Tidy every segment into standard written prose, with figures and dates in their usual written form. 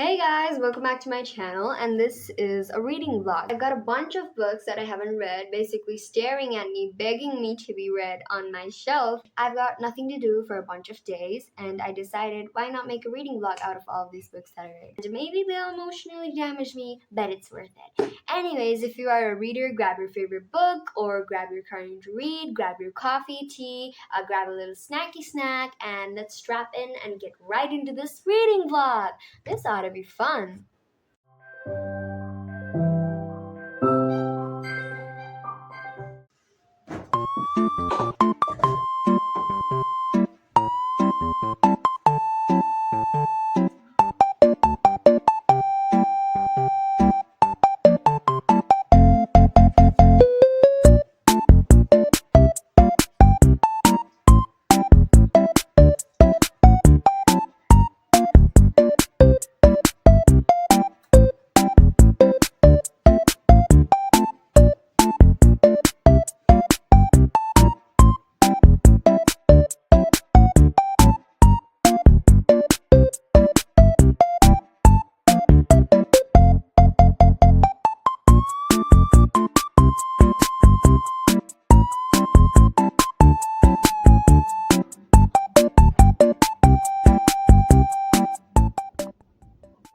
Hey guys, welcome back to my channel, and this is a reading vlog. I've got a bunch of books that I haven't read, basically staring at me, begging me to be read on my shelf. I've got nothing to do for a bunch of days, and I decided why not make a reading vlog out of all of these books that I read. And maybe they'll emotionally damage me, but it's worth it. Anyways, if you are a reader, grab your favorite book, or grab your current to read, grab your coffee, tea, grab a little snacky snack, and let's strap in and get right into this reading vlog. This ought to be fun.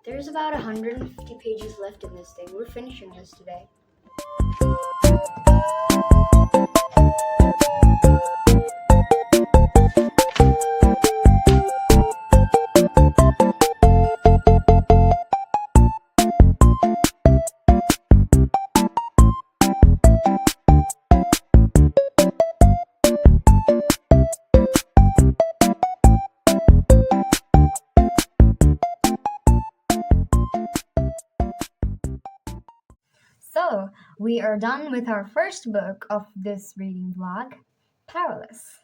There's about 150 pages left in this thing. We're finishing this today. So, we are done with our first book of this reading vlog, Powerless.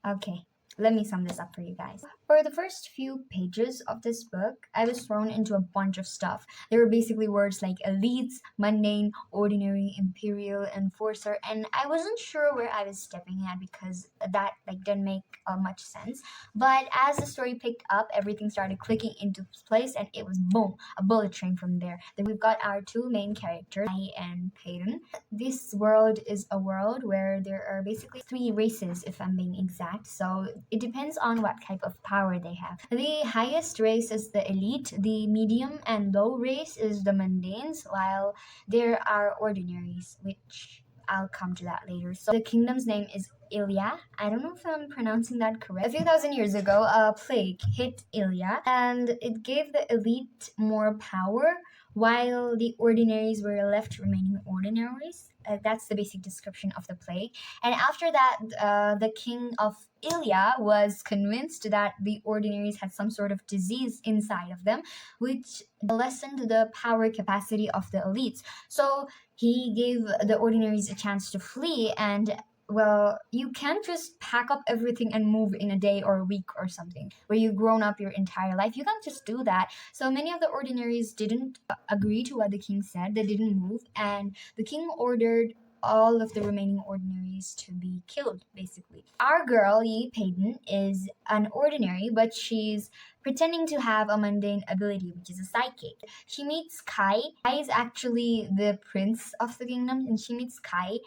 Okay, let me sum this up for you guys. For the first few pages of this book, I was thrown into a bunch of stuff. There were basically words like elites, mundane, ordinary, imperial, enforcer, and I wasn't sure where I was stepping at because that didn't make much sense. But as the story picked up, everything started clicking into place, and it was boom, a bullet train from there. Then we've got our two main characters, Mai and Peyton. This world is a world where there are basically three races, if I'm being exact. So it depends on what type of power they have. The highest race is the elite, the medium and low race is the mundanes, while there are ordinaries, which I'll come to that later. So the kingdom's name is Ilya. I don't know if I'm pronouncing that correct. A few thousand years ago, a plague hit Ilya, and it gave the elite more power, while the ordinaries were left remaining ordinaries. That's the basic description of the plague. And after that, the king of Ilya was convinced that the ordinaries had some sort of disease inside of them, which lessened the power capacity of the elites. So he gave the ordinaries a chance to flee, and well, you can't just pack up everything and move in a day or a week or something where you've grown up your entire life. You can't just do that. So many of the ordinaries didn't agree to what the king said. They didn't move, and the king ordered all of the remaining ordinaries to be killed, basically. Our girl, Yi Peyton, is an ordinary, but she's pretending to have a mundane ability, which is a psychic. She meets Kai. Kai is actually the prince of the kingdom, and she meets Kai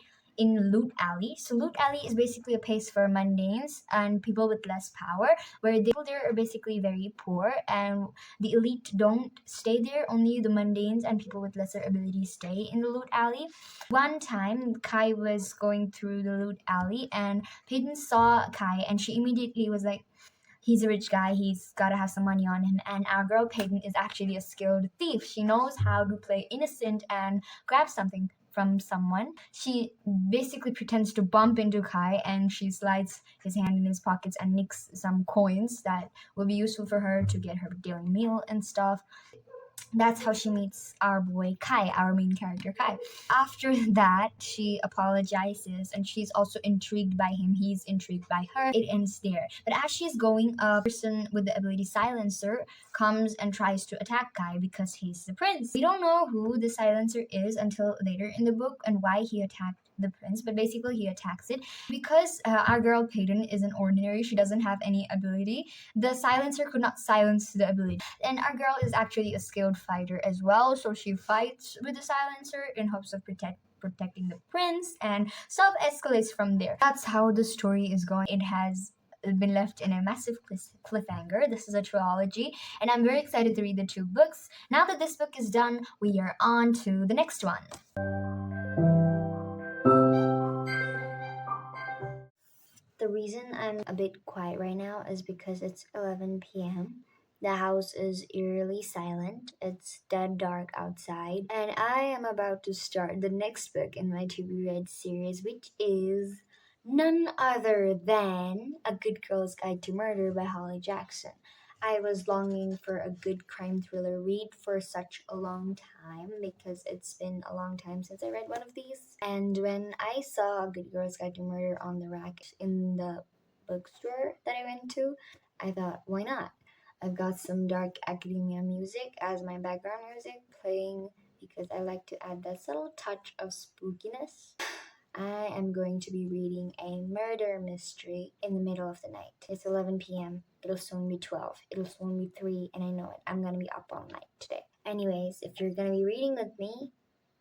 in Loot Alley. So Loot Alley is basically a place for mundanes and people with less power, where people there are basically very poor, and the elite don't stay there. Only the mundanes and people with lesser abilities stay in the Loot Alley. One time, Kai was going through the Loot Alley, and Peyton saw Kai, and she immediately was like, he's a rich guy, he's got to have some money on him. And our girl Peyton is actually a skilled thief. She knows how to play innocent and grab something from someone. She basically pretends to bump into Kai, and she slides his hand in his pockets and nicks some coins that will be useful for her to get her daily meal and stuff. That's how she meets our boy Kai, our main character Kai. After that, she apologizes, and she's also intrigued by him. He's intrigued by her. It ends there. But as she's going, a person with the ability Silencer comes and tries to attack Kai because he's the prince. We don't know who the Silencer is until later in the book and why he attacked the prince, but basically he attacks it. Because our girl Peyton is an ordinary, she doesn't have any ability, the silencer could not silence the ability. And our girl is actually a skilled fighter as well, so she fights with the silencer in hopes of protecting the prince, and stuff escalates from there. That's how the story is going. It has been left in a massive cliffhanger. This is a trilogy, and I'm very excited to read the 2 books. Now that this book is done, we are on to the next one. The reason I'm a bit quiet right now is because it's 11 p.m. The house is eerily silent. It's dead dark outside. And I am about to start the next book in my to be read series, which is none other than A Good Girl's Guide to Murder by Holly Jackson. I was longing for a good crime thriller read for such a long time because it's been a long time since I read one of these. And when I saw A Good Girl's Guide to Murder on the rack in the bookstore that I went to, I thought, why not? I've got some dark academia music as my background music playing because I like to add that subtle touch of spookiness. I am going to be reading a murder mystery in the middle of the night. It's 11 p.m. It'll soon be 12. It'll soon be 3, and I know it. I'm going to be up all night today. Anyways, if you're going to be reading with me,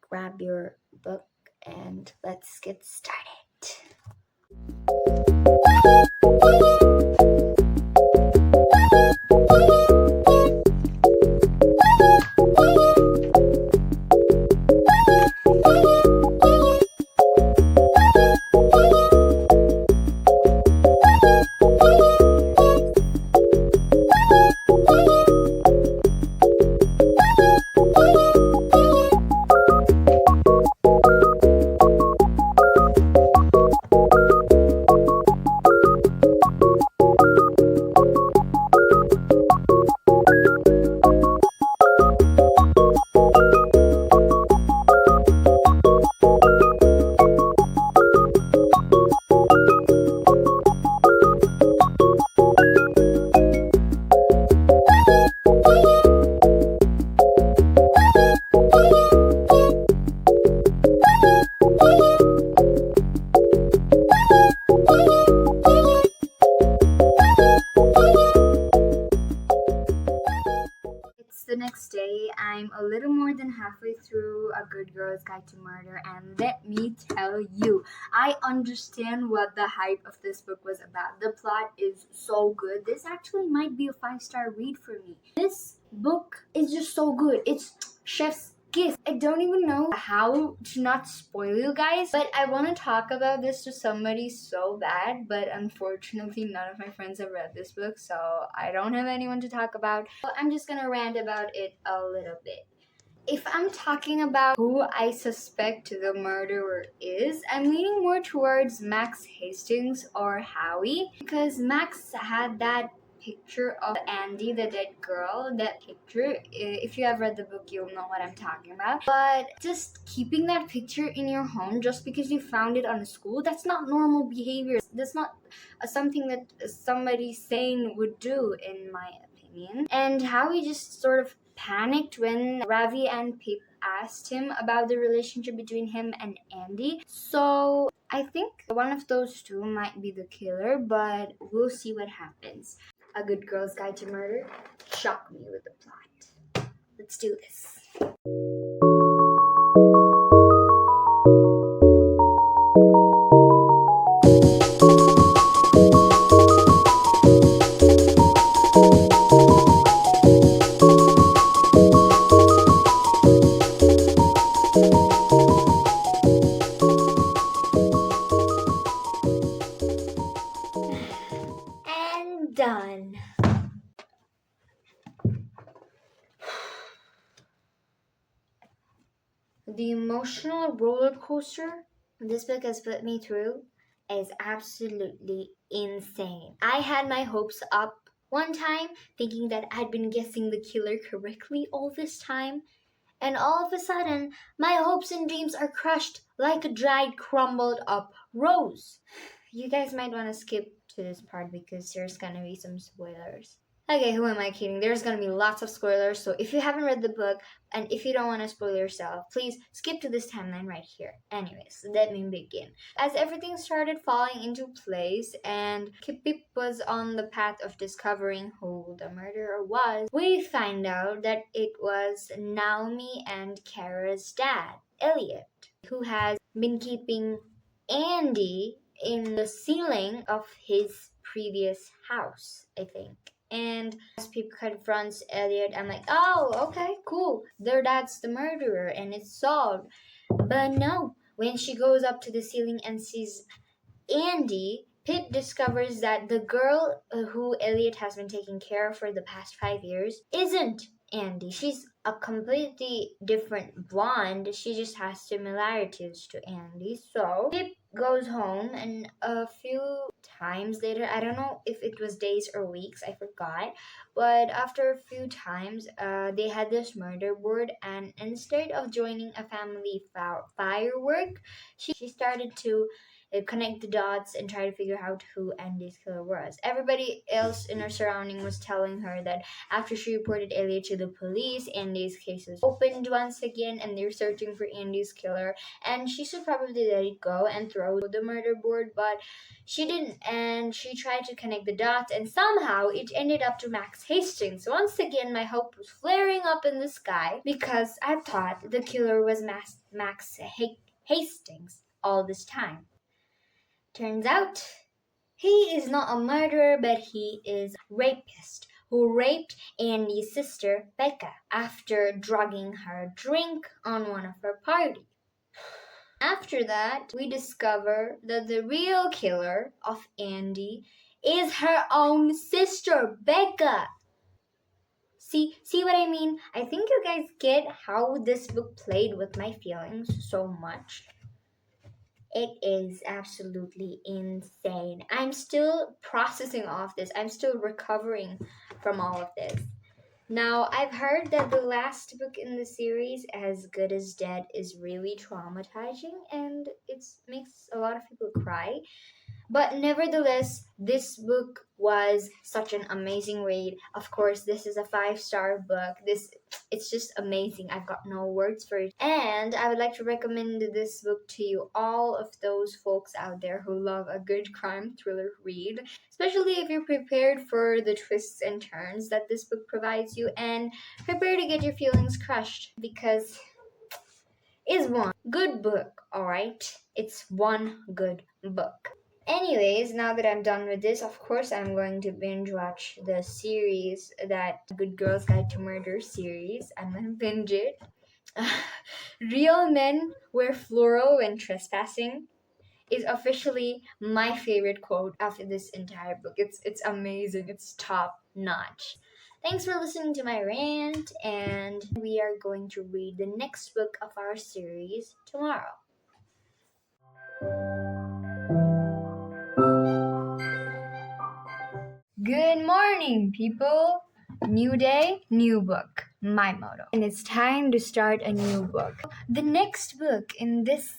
grab your book and let's get started. The next day, I'm a little more than halfway through A Good Girl's Guide to Murder, and let me tell you, I understand what the hype of this book was about. The plot is so good. This actually might be a 5-star read for me. This book is just so good. It's chef's kiss. I don't even know how to not spoil you guys, but I want to talk about this to somebody so bad, but unfortunately none of my friends have read this book, so I don't have anyone to talk about. So I'm just gonna rant about it a little bit. If I'm talking about who I suspect the murderer is, I'm leaning more towards Max Hastings or Howie, because Max had that picture of Andy, the dead girl. That picture, if you have read the book, you'll know what I'm talking about. But just keeping that picture in your home just because you found it on a school, that's not normal behavior. That's not something that somebody sane would do, in my opinion. And Howie just sort of panicked when Ravi and Pip asked him about the relationship between him and Andy. So I think one of those two might be the killer, but we'll see what happens. A Good Girl's Guide to Murder, shock me with the plot. Let's do this. And done. The emotional roller coaster this book has put me through is absolutely insane. I had my hopes up one time, thinking that I'd been guessing the killer correctly all this time, and all of a sudden, my hopes and dreams are crushed like a dried, crumbled up rose. You guys might want to skip to this part because there's gonna be some spoilers. Okay, who am I kidding? There's gonna be lots of spoilers, so if you haven't read the book and if you don't want to spoil yourself, please skip to this timeline right here. Anyways, let me begin. As everything started falling into place and Kipip was on the path of discovering who the murderer was, we find out that it was Naomi and Kara's dad, Elliot, who has been keeping Andy in the ceiling of his previous house, I think. And as Pip confronts Elliot, I'm like, oh, okay, cool. Their dad's the murderer and it's solved. But no, when she goes up to the ceiling and sees Andy, Pip discovers that the girl who Elliot has been taking care of for the past 5 years isn't Andy. She's a completely different blonde. She just has similarities to Andy. So Pip goes home, and a few times later, I don't know if it was days or weeks, I forgot, but after a few times, they had this murder board, and instead of joining a family firework, she started to connect the dots and try to figure out who Andy's killer was. Everybody else in her surrounding was telling her that after she reported Elliot to the police, Andy's case was opened once again and they're searching for Andy's killer, and she should probably let it go and throw the murder board, but she didn't, and she tried to connect the dots and somehow it ended up to Max Hastings. Once again, my hope was flaring up in the sky because I thought the killer was Max Hastings all this time. Turns out, he is not a murderer, but he is a rapist who raped Andy's sister, Becca, after drugging her drink on one of her parties. After that, we discover that the real killer of Andy is her own sister, Becca. See what I mean? I think you guys get how this book played with my feelings so much. It is absolutely insane. I'm still processing all of this. I'm still recovering from all of this. Now, I've heard that the last book in the series, As Good as Dead, is really traumatizing and it makes a lot of people cry. But nevertheless, this book was such an amazing read. Of course, this is a 5-star book. It's just amazing. I've got no words for it. And I would like to recommend this book to you, all of those folks out there who love a good crime thriller read, especially if you're prepared for the twists and turns that this book provides you, and prepare to get your feelings crushed because it's one good book, alright? It's one good book. Anyways, now that I'm done with this, of course I'm going to binge watch the series, that Good Girls Guide to Murder series. I'm going to binge it. Real men wear floral when trespassing is officially my favorite quote after this entire book. It's amazing. It's top notch. Thanks for listening to my rant, and we are going to read the next book of our series tomorrow. Good morning, people. New day, new book. My motto. And it's time to start a new book. The next book in this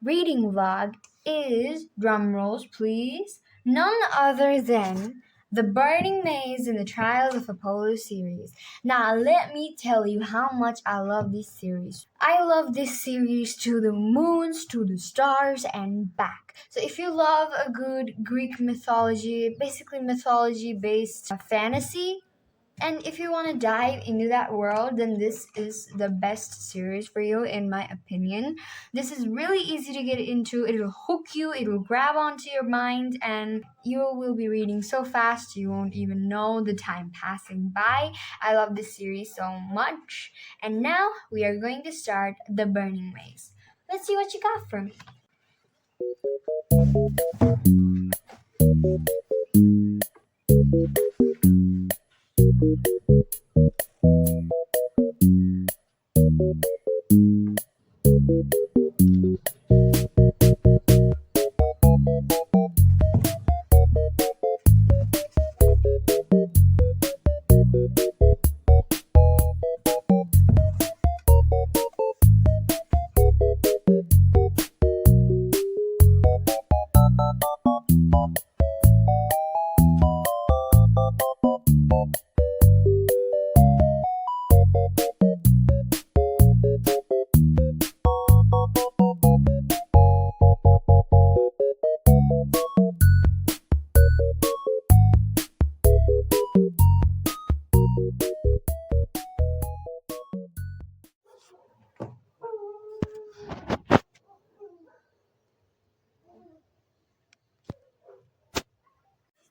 reading vlog is, drumrolls please, none other than The Burning Maze in the Trials of Apollo series. Now let me tell you how much I love this series. I love this series to the moons, to the stars, and back. So if you love a good Greek mythology, basically mythology-based fantasy, and if you want to dive into that world, then this is the best series for you, in my opinion. This is really easy to get into. It will hook you, it will grab onto your mind, and you will be reading so fast you won't even know the time passing by. I love this series so much. And now we are going to start The Burning Maze. Let's see what you got for me.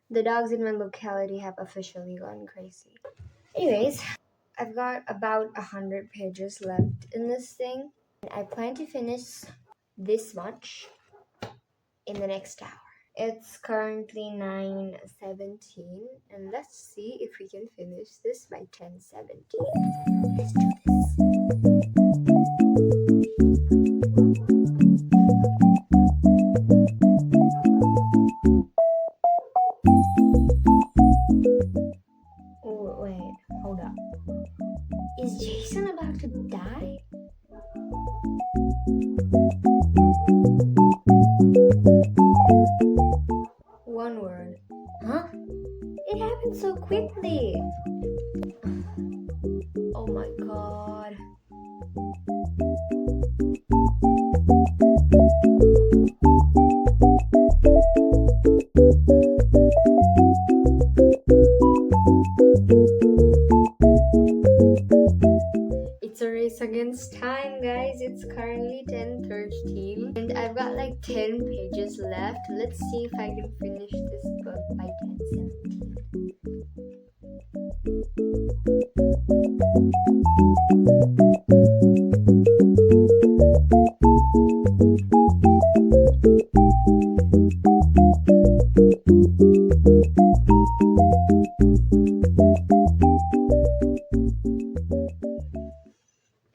The dogs in my locality have officially gone crazy. Anyways, I've got about 100 pages left in this thing. I plan to finish this much in the next hour. It's currently 9:17, and let's see if we can finish this by 10:17. Let's do this. Oh, wait, hold up. Is Jason about to die? One word. Huh? It happened so quickly. Oh my god. It's a race against time, guys. It's currently 10:13 and I've got like 10 pages left. Let's see if I can finish this book by 10:17.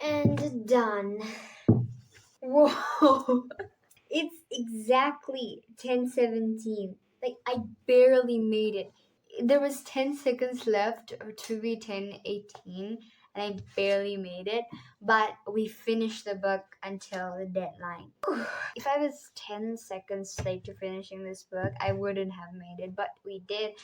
And done. Whoa. It's exactly 10:17. Like, I barely made it. There was 10 seconds left to be 10:18, and I barely made it, but we finished the book until the deadline. If I was 10 seconds late to finishing this book, I wouldn't have made it, but we did,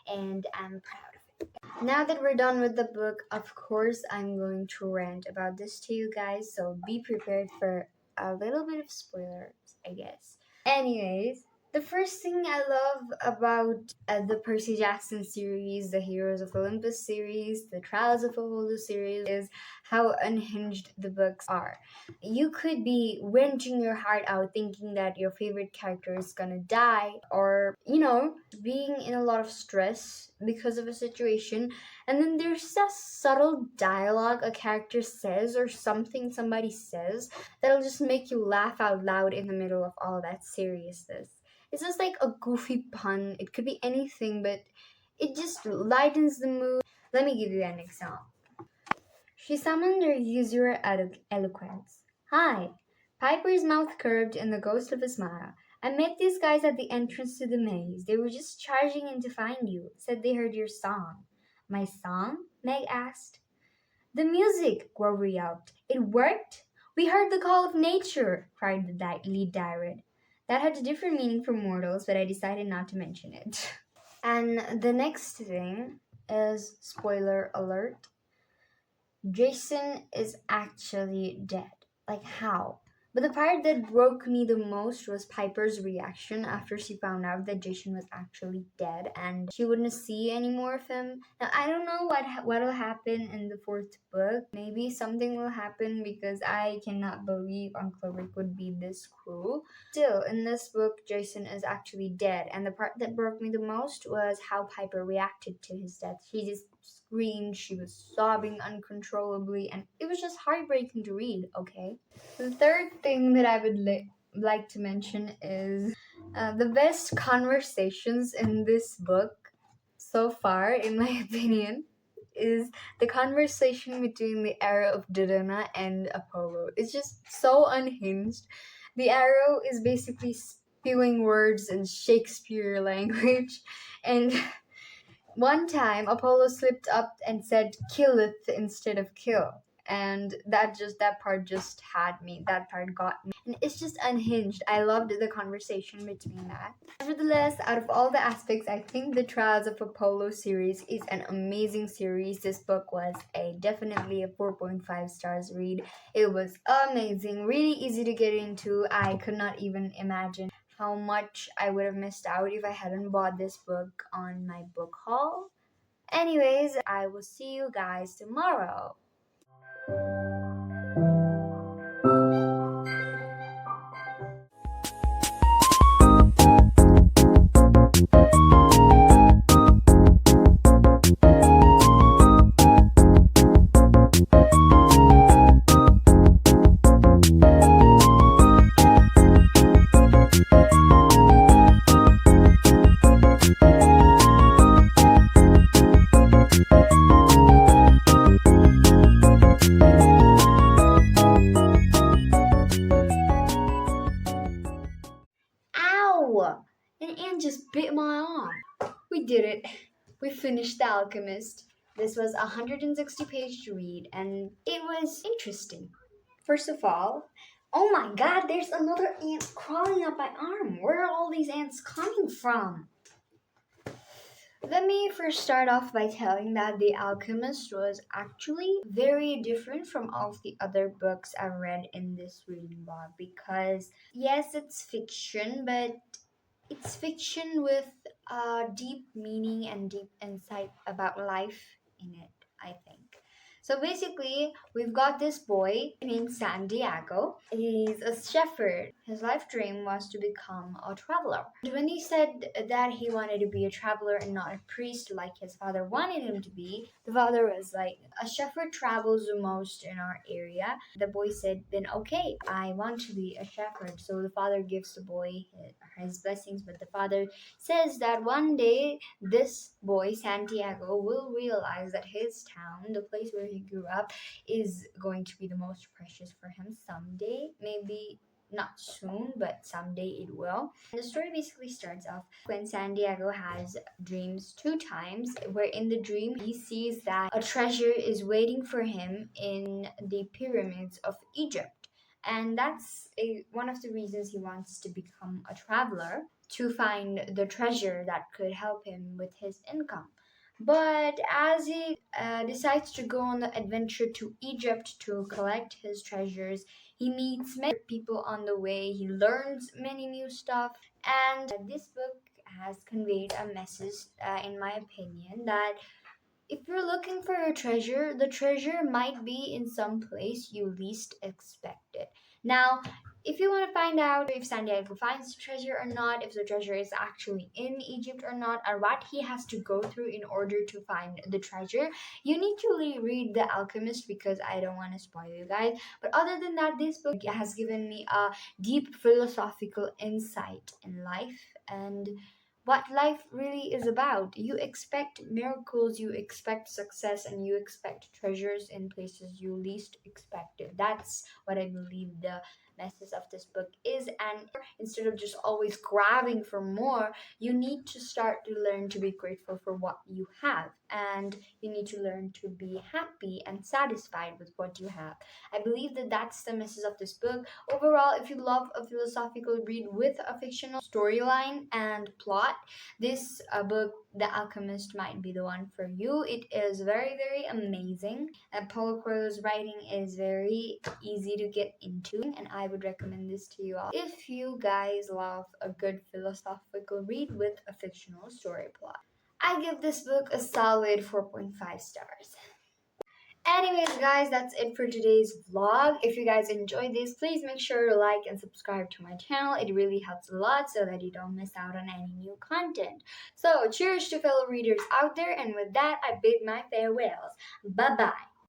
and I'm proud of it. Now that we're done with the book, of course, I'm going to rant about this to you guys, so be prepared for a little bit of spoilers, I guess. Anyways, the first thing I love about the Percy Jackson series, the Heroes of Olympus series, the Trials of Apollo series is how unhinged the books are. You could be wrenching your heart out thinking that your favorite character is gonna die, or, being in a lot of stress because of a situation, and then there's a subtle dialogue a character says or something somebody says that'll just make you laugh out loud in the middle of all that seriousness. It's just like a goofy pun. It could be anything, but it just lightens the mood. Let me give you an example. She summoned her usual eloquence. Hi. Piper's mouth curved in the ghost of a smile. I met these guys at the entrance to the maze. They were just charging in to find you. Said they heard your song. My song? Meg asked. The music, Grover yelped. It worked? We heard the call of nature, cried the lead direct. That had a different meaning for mortals, but I decided not to mention it. And the next thing is, spoiler alert, Jason is actually dead. Like, how? But the part that broke me the most was Piper's reaction after she found out that Jason was actually dead and she wouldn't see any more of him. Now, I don't know what'll happen in the fourth book. Maybe something will happen because I cannot believe Uncle Rick would be this cruel. Still, in this book, Jason is actually dead, and the part that broke me the most was how Piper reacted to his death. She just screamed, she was sobbing uncontrollably, and it was just heartbreaking to read, okay? The third thing that I would like to mention is the best conversations in this book so far, in my opinion, is the conversation between the Arrow of Dodona and Apollo. It's just so unhinged. The Arrow is basically spewing words in Shakespeare language, and one time Apollo slipped up and said killeth instead of kill. And that part just had me. That part got me. And it's just unhinged. I loved the conversation between that. Nevertheless, out of all the aspects, I think the Trials of Apollo series is an amazing series. This book was definitely a 4.5 stars read. It was amazing, really easy to get into. I could not even imagine how much I would have missed out if I hadn't bought this book on my book haul. Anyways, I will see you guys tomorrow. We did it. We finished The Alchemist. This was a 160-page read and it was interesting. First of all, oh my god, there's another ant crawling up my arm. Where are all these ants coming from? Let me first start off by telling that The Alchemist was actually very different from all of the other books I've read in this reading blog because, yes, it's fiction, but it's fiction with deep meaning and deep insight about life in it, I think. So basically, we've got this boy named Santiago. He's a shepherd. His life dream was to become a traveler. And when he said that he wanted to be a traveler and not a priest like his father wanted him to be, the father was like, a shepherd travels the most in our area. The boy said, then okay, I want to be a shepherd. So the father gives the boy his blessings, but the father says that one day this boy, Santiago, will realize that his town, the place where he grew up, is going to be the most precious for him someday. Maybe not soon, but someday it will. And the story basically starts off when Santiago has dreams 2 times, where in the dream he sees that a treasure is waiting for him in the pyramids of Egypt. And that's one of the reasons he wants to become a traveler, to find the treasure that could help him with his income. But as he decides to go on the adventure to Egypt to collect his treasures, he meets many people on the way, he learns many new stuff, and this book has conveyed a message, in my opinion, that if you're looking for a treasure, the treasure might be in some place you least expect it. Now, if you want to find out if Santiago finds the treasure or not, if the treasure is actually in Egypt or not, or what he has to go through in order to find the treasure, you need to read The Alchemist because I don't want to spoil you guys. But other than that, this book has given me a deep philosophical insight in life and what life really is about. You expect miracles, you expect success, and you expect treasures in places you least expected. That's what I believe the message of this book is. And instead of just always grabbing for more, you need to start to learn to be grateful for what you have, and you need to learn to be happy and satisfied with what you have. I believe that that's the message of this book. Overall, if you love a philosophical read with a fictional storyline and plot, this book, The Alchemist, might be the one for you. It is very, very amazing. Paulo Coelho's writing is very easy to get into, and I would recommend this to you all if you guys love a good philosophical read with a fictional story plot. I give this book a solid 4.5 stars. Anyways, guys, that's it for today's vlog. If you guys enjoyed this, please make sure to like and subscribe to my channel. It really helps a lot so that you don't miss out on any new content. So, cheers to fellow readers out there, and with that, I bid my farewells. Bye-bye.